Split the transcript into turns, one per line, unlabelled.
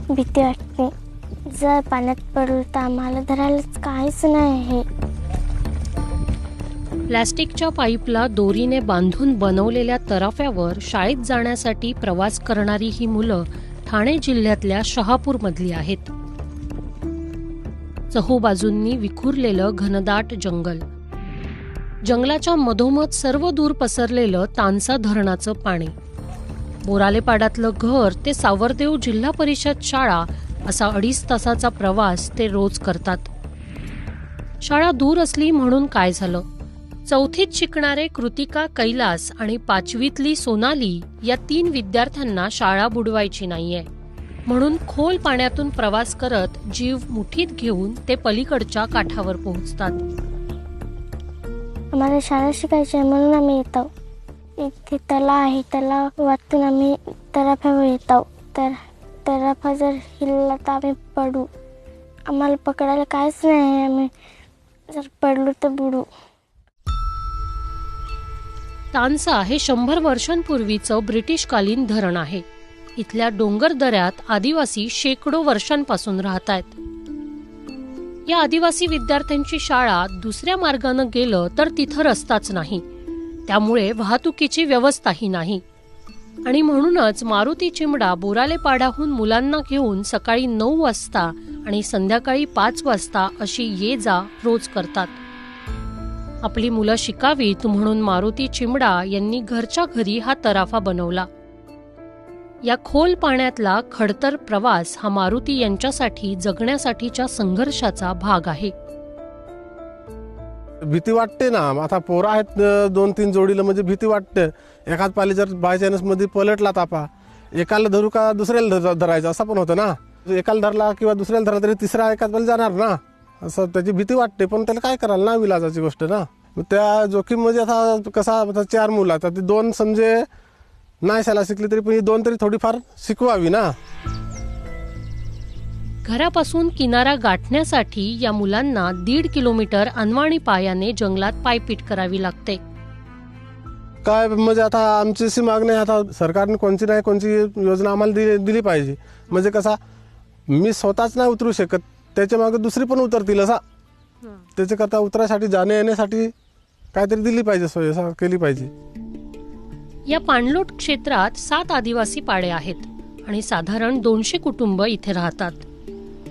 भीती वाटते. जर पाण्यात पडलो तर आम्हाला धरायलाच काहीच नाही आहे.
प्लॅस्टिकच्या पाईपला दोरीने बांधून बनवलेल्या तराफ्यावर शाळेत जाण्यासाठी प्रवास करणारी ही मुलं ठाणे जिल्ह्यातल्या शहापूरमधली आहेत. चहूबाजूंनी विखुरलेलं घनदाट जंगल, जंगलाच्या मधोमध सर्व दूर पसरलेलं तानसा धरणाचं पाणी, बोरालेपाड्यातलं घर ते सावरदेव जिल्हा परिषद शाळा असा 2.5 तासाचा प्रवास ते रोज करतात. शाळा दूर असली म्हणून काय झालं? 4थीत शिकणारे कृतिका कैलास आणि 5वीतली सोनाली या 3 विद्यार्थ्यांना शाळा बुडवायची नाहीये, म्हणून खोल पाण्यातून प्रवास करत जीव मुठीत घेऊन ते पलीकडच्या काठावर पोहोचतात.
आम्हाला शाळा शिकायची आहे म्हणून आम्ही येतो. इथे तलाव आहे, तलाव वाचून आम्ही तराफ्यावर येतो. तर तराफा जर हिलला तर आम्ही पडू. आम्हाला पकडायला काहीच नाही. आम्ही जर पडलो तर बुडू.
तानसा हे 100 वर्षांपूर्वीचं ब्रिटिशकालीन धरण आहे. इथल्या डोंगर दऱ्यात आदिवासी शेकडो वर्षांपासून राहत आहेत. या आदिवासी विद्यार्थ्यांची शाळा दुसऱ्या मार्गानं गेलं तर तिथं रस्ताच नाही, त्यामुळे वाहतुकीची व्यवस्थाही नाही. आणि म्हणूनच मारुती चिमडा बोरालेपाड्याहून मुलांना घेऊन सकाळी 9 वाजता आणि संध्याकाळी 5 वाजता अशी ये जा रोज करतात. आपली मुलं शिकावीत म्हणून मारुती चिमडा यांनी घरच्या घरी हा तराफा बनवला. या खोल पाण्यातला खडतर प्रवास हा मारुती यांच्यासाठी जगण्यासाठीच्या संघर्षाचा भाग आहे.
भीती वाटते ना. आता पोरं आहेत 2-3 जोडीला, म्हणजे भीती वाटते. एखाद पाली जर बाय चान्स मध्ये पलटला तापा, एकाला धरू का दुसऱ्याला धरायचं असं पण होतं ना. एकाला धरला किंवा दुसऱ्याला धरला तरी तिसरा एकाच पाली जाणार ना, असं त्याची भीती वाटते. पण त्याला काय करायला ना, विलाजाची गोष्ट ना. त्या जोखीम म्हणजे आता कसा, 4 मुलं आता ती 2 समजे नाही शाळा शिकली तरी पण ही 2 तरी थोडीफार शिकवावी ना.
घरापासून किनारा गाठण्यासाठी या मुलांना 1.5 किलोमीटर अनवाणी पायाने जंगलात पायपीट करावी लागते.
काय म्हणजे आता आमची अशी मागणी आहे, आता सरकारने कोणची नाही कोणची योजना आम्हाला दिली पाहिजे. म्हणजे कसा, मी स्वतःच नाही उतरू शकत, त्याच्या मागे दुसरी पण उतरतील असा. त्याच्याकरता उतरासाठी जाणे येण्यासाठी काहीतरी दिली पाहिजे, सोय केली पाहिजे.
या पाणलोट क्षेत्रात 7 आदिवासी पाडे आहेत आणि साधारण 200 कुटुंब इथे राहतात.